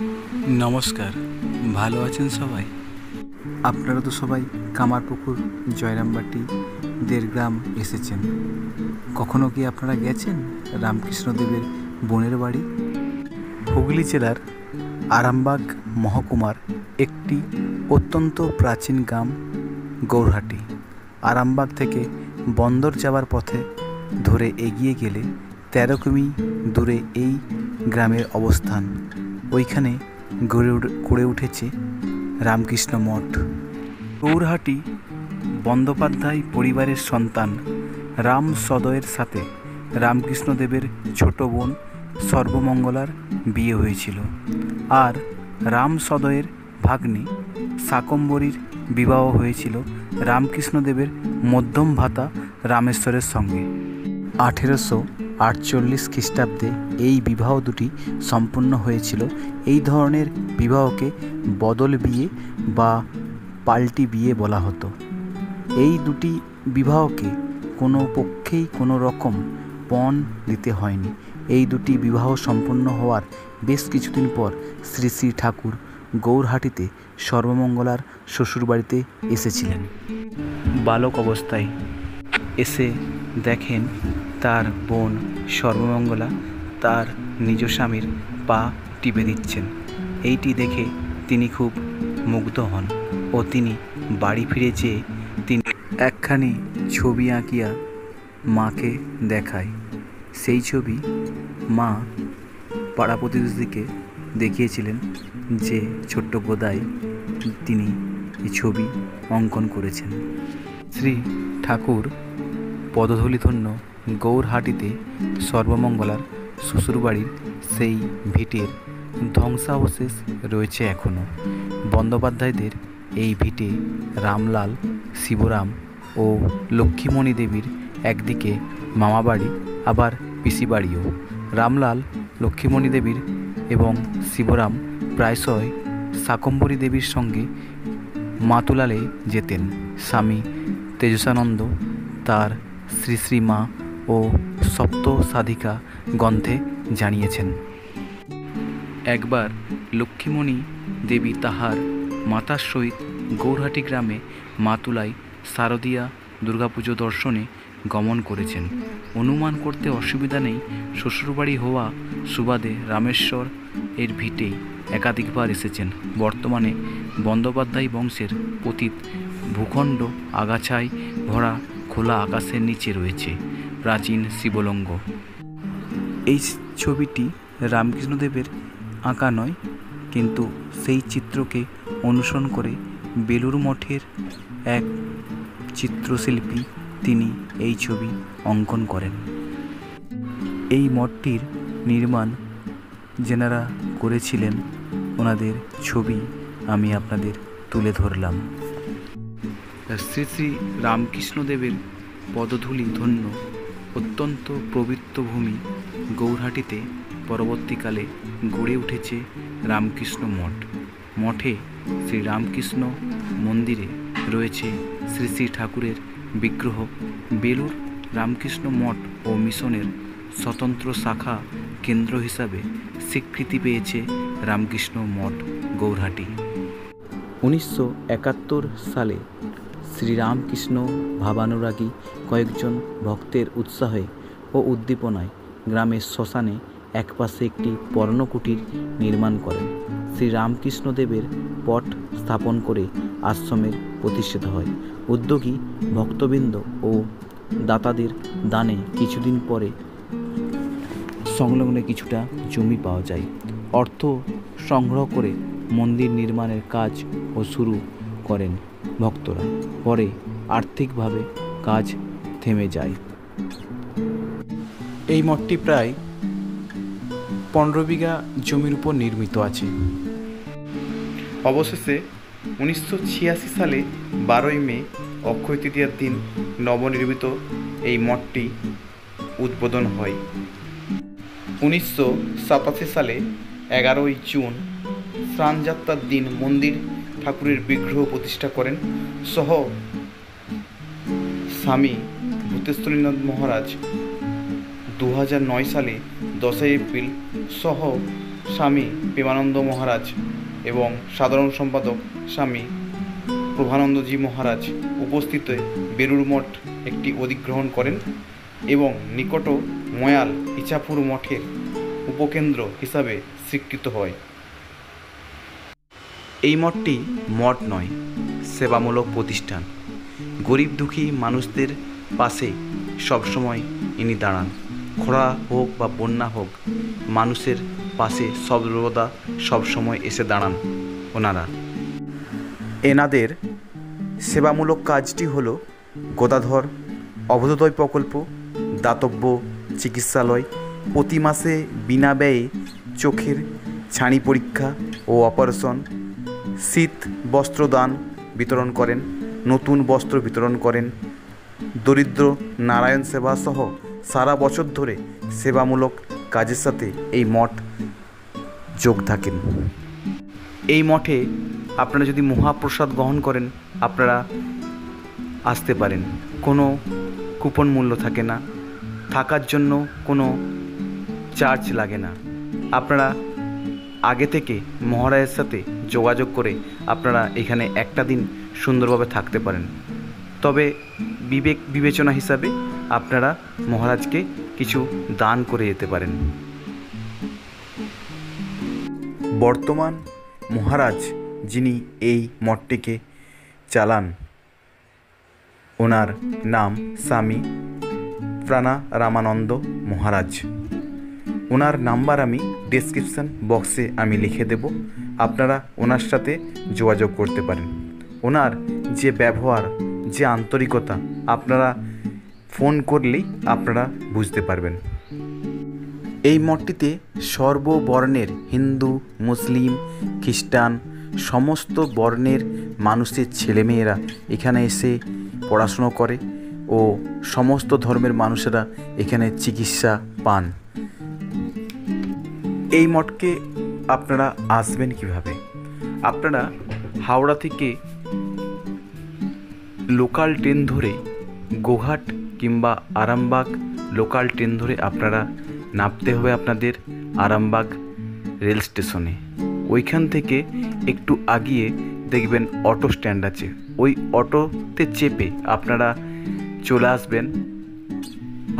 নমস্কার, ভালো আছেন সবাই? আপনারা তো সবাই কামারপুকুর, জয়রামবাটি, দেড়গ্রাম এসেছেন। কখনো কি আপনারা গেছেন রামকৃষ্ণদেবের বোনের বাড়ি? হুগলি জেলার আরামবাগ মহকুমার একটি অত্যন্ত প্রাচীন গ্রাম গৌরহাটি। আরামবাগ থেকে বন্দর যাওয়ার পথে ধরে এগিয়ে গেলে 13 কিমি দূরে এই গ্রামের অবস্থান। ওইখানে গড়ে উঠেছে রামকৃষ্ণ মঠ। গৌরহাটি বন্দ্যোপাধ্যায় পরিবারের সন্তান রাম সদয়ের সাথে রামকৃষ্ণদেবের ছোট বোন সর্বমঙ্গলার বিয়ে হয়েছিল, আর রাম সদয়ের ভাগ্নি শাকম্ভরীর বিবাহ হয়েছিল রামকৃষ্ণদেবের মধ্যম ভ্রাতা রামেশ্বরের সঙ্গে। 1848 খ্রিস্টাব্দে এই বিবাহ দুটি সম্পন্ন হয়েছিল। এই ধরনের বিবাহকে বদল বিয়ে বা পাল্টি বিয়ে বলা হতো। এই দুটি বিবাহকে কোনো পক্ষেই কোনো রকম পণ দিতে হয়নি। এই দুটি বিবাহ সম্পন্ন হওয়ার বেশ কিছুদিন পর শ্রী শ্রী ঠাকুর গৌরহাটিতে সর্বমঙ্গলার শ্বশুরবাড়িতে এসেছিলেন। বালক অবস্থায় এসে দেখেন তার বোন সর্বমঙ্গলা তার নিজ স্বামীর পা টিপে দিচ্ছেন। এইটি দেখে তিনি খুব মুগ্ধ হন ও তিনি বাড়ি ফিরে যেয়ে তিনি একখানি ছবি আঁকিয়া মাকে দেখায়। সেই ছবি মা পাড়া প্রতিবেশীকে দেখিয়েছিলেন যে ছোট্ট গোদায় তিনি এই ছবি অঙ্কন করেছেন। শ্রী ঠাকুর পদধূলিধন্য গৌরহাটিতে সর্বমঙ্গলার শ্বশুরবাড়ির সেই ভিটের ধ্বংসাবশেষ রয়েছে এখনও। বন্দ্যোপাধ্যায়দের এই ভিটে রামলাল, শিবরাম ও লক্ষ্মীমণি দেবীর একদিকে মামাবাড়ি, আবার পিসিবাড়িও। রামলাল লক্ষ্মীমণি দেবীর এবং শিবরাম প্রায়শই শাকম্ভরী দেবীর সঙ্গে মাতুলালে যেতেন। স্বামী তেজসানন্দ তার শ্রী শ্রী মা ও সপ্ত সাধিকা গ্রন্থে জানিয়েছেন। একবার লক্ষ্মীমণি দেবী তাহার মাতার সহিত গৌরহাটি গ্রামে মাতুলায় শারদীয়া দুর্গাপুজো দর্শনে গমন করেছেন। অনুমান করতে অসুবিধা নেই, শ্বশুরবাড়ি হওয়া সুবাদে রামেশ্বর এর ভিটে একাধিকবার এসেছেন। বর্তমানে বন্দ্যোপাধ্যায় বংশের পতিত ভূখণ্ড আগাছায় ভরা খোলা আকাশের নিচে রয়েছে প্রাচীন শিবলিঙ্গ। এই ছবিটি রামকৃষ্ণদেবের আঁকা নয়, কিন্তু সেই চিত্রকে অনুসরণ করে বেলুড় মঠের এক চিত্রশিল্পী তিনি এই ছবি অঙ্কন করেন। এই মঠটির নির্মাণ যেনারা করেছিলেন ওনাদের ছবি আমি আপনাদের তুলে ধরলাম। শ্রী শ্রী রামকৃষ্ণদেবের পদধূলি ধন্য অত্যন্ত পবিত্র ভূমি গৌরহাটিতে পরবর্তীকালে গড়ে উঠেছে রামকৃষ্ণ মঠ। মঠে শ্রী রামকৃষ্ণ মন্দিরে রয়েছে শ্রী শ্রী ঠাকুরের বিগ্রহ। বেলুড় রামকৃষ্ণ মঠ ও মিশনের স্বতন্ত্র শাখা কেন্দ্র হিসাবে স্বীকৃতি পেয়েছে রামকৃষ্ণ মঠ গৌরহাটি। 1971 সালে শ্রীরামকৃষ্ণ ভাবানুরাগী কয়েকজন ভক্তের উৎসাহে ও উদ্দীপনায় গ্রামের শ্মশানে একপাশে একটি পর্ণকুটির নির্মাণ করেন। শ্রীরামকৃষ্ণদেবের পট স্থাপন করে আশ্রমের প্রতিষ্ঠিত হয়। উদ্যোগী ভক্তবৃন্দ ও দাতাদের দানে কিছুদিন পরে সংলগ্নে কিছুটা জমি পাওয়া যায়। অর্থ সংগ্রহ করে মন্দির নির্মাণের কাজ ও শুরু করেন ভক্তরা। পরে আর্থিকভাবে কাজ থেমে যায়। এই মঠটি প্রায় 15 বিঘা জমির উপর নির্মিত আছে। অবশেষে 1986 সালে 12ই মে অক্ষয় তৃতীয়ার দিন নবনির্মিত এই মঠটি উদ্বোধন হয়। 1987 সালে 11ই জুন স্নানযাত্রার দিন মন্দির ঠাকুরের বিগ্রহ প্রতিষ্ঠা করেন সহ স্বামী ভূতেশ্বরীনাথ মহারাজ। 2009 সালে 10ই এপ্রিল সহ স্বামী প্রেমানন্দ মহারাজ এবং সাধারণ সম্পাদক স্বামী প্রভানন্দজি মহারাজ উপস্থিত বেলুড় মঠ একটি অধিগ্রহণ করেন এবং নিকট ময়াল ইছাপুর মঠের উপকেন্দ্র হিসাবে স্বীকৃত হয়। এই মঠটি মঠ নয়, সেবামূলক প্রতিষ্ঠান। গরিব দুঃখী মানুষদের পাশে সবসময় ইনি দাঁড়ান। খরা হোক বা বন্যা হোক, মানুষের পাশে সর্বদা সবসময় এসে দাঁড়ান ওনারা। এনাদের সেবামূলক কাজটি হলো গদাধর অভ্যুদয় প্রকল্প, দাতব্য চিকিৎসালয়, প্রতি মাসে বিনা ব্যয়ে চোখের ছানি পরীক্ষা ও অপারেশন, শীত বস্ত্রদান বিতরণ করেন, নতুন বস্ত্র বিতরণ করেন, দরিদ্র নারায়ণ সেবা সহ সারা বছর ধরে সেবামূলক কাজের সাথে এই মঠ যোগ থাকেন। এই মঠে আপনারা যদি মহাপ্রসাদ গ্রহণ করেন আপনারা আসতে পারেন। কোনো কুপন মূল্য থাকে না, থাকার জন্য কোনো চার্জ লাগে না। আপনারা আগে থেকে মহারাজের সাথে যোগাযোগ করে আপনারা এখানে একটা দিন সুন্দরভাবে থাকতে পারেন। তবে বিবেচনা হিসাবে আপনারা মহারাজকে কিছু দান করে যেতে পারেন। বর্তমান মহারাজ যিনি এই মঠটিকে চালান, ওনার নাম স্বামী প্রাণারামানন্দ মহারাজ। ওনার নাম্বার আমি ডেসক্রিপশন বক্সে আমি লিখে দেব, আপনারা ওনার সাথে যোগাযোগ করতে পারেন। ওনার যে ব্যবহার, যে আন্তরিকতা, আপনারা ফোন করলেই আপনারা বুঝতে পারবেন। এই মঠটিতে সর্ববর্ণের হিন্দু, মুসলিম, খ্রিস্টান সমস্ত বর্ণের মানুষের ছেলেমেয়েরা এখানে এসে পড়াশুনো করে ও সমস্ত ধর্মের মানুষেরা এখানে চিকিৎসা পান। এই মঠকে আপনারা আসবেন কিভাবে? আপনারা হাওড়া থেকে লোকাল ট্রেন ধরে গোঘাট কিংবা আরামবাগ লোকাল ট্রেন ধরে আপনারা নামতে হবে আপনাদের আরামবাগ রেল স্টেশনে। ওইখান থেকে একটু আগিয়ে দেখবেন অটো স্ট্যান্ড আছে, ওই অটোতে চেপে আপনারা চলে আসবেন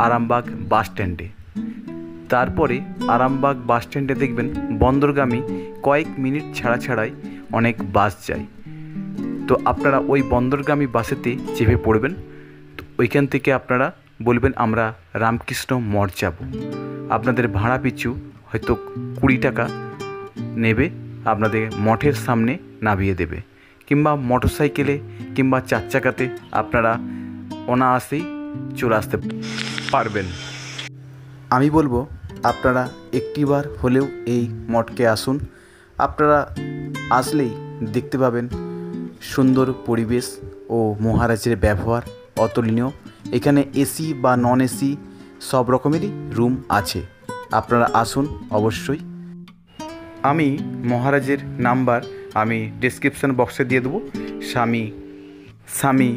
আরামবাগ বাস স্ট্যান্ডে। তারপরে আরামবাগ বাস স্ট্যান্ডে দেখবেন বন্দরগামী কয়েক মিনিট ছাড়াই অনেক বাস যায়। তো আপনারা ওই বন্দরগামী বাসেতে চেপে পড়বেন। তো ওইখান থেকে আপনারা বলবেন আমরা রামকৃষ্ণ মঠ যাব। আপনাদের ভাড়া পিছু হয়তো 20 টাকা নেবে, আপনাদের মঠের সামনে নামিয়ে দেবে, কিংবা মোটরসাইকেলে কিংবা 4 চাকাতে আপনারা অনায়াসেই চলে আসতে পারবেন। আমি বলবো আপনারা একটিবার হলেও এই মঠকে আসুন। আপনারা আসলেই দেখতে পাবেন সুন্দর পরিবেশ ও মহারাজের ব্যবহার অতুলনীয়। এখানে এসি বা নন এসি সব রকমেরই রুম আছে, আপনারা আসুন অবশ্যই। আমি মহারাজের নাম্বার আমি ডেসক্রিপশন বক্সে দিয়ে দেবো। স্বামী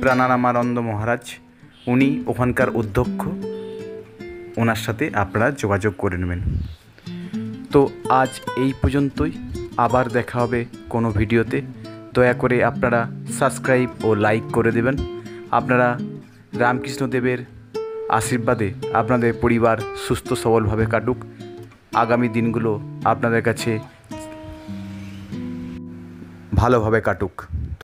প্রাণারামানন্দ মহারাজ, উনি ওখানকার অধ্যক্ষ, ওনার সাথে আপনারা যোগাযোগ করে নেবেন। তো আজ এই পর্যন্তই, আবার দেখা হবে কোনো ভিডিওতে। দয়া করে আপনারা সাবস্ক্রাইব ও লাইক করে দেবেন। আপনারা রামকৃষ্ণদেবের আশীর্বাদে আপনাদের পরিবার সুস্থ সবলভাবে কাটুক, আগামী দিনগুলো আপনাদের কাছে ভালোভাবে কাটুক।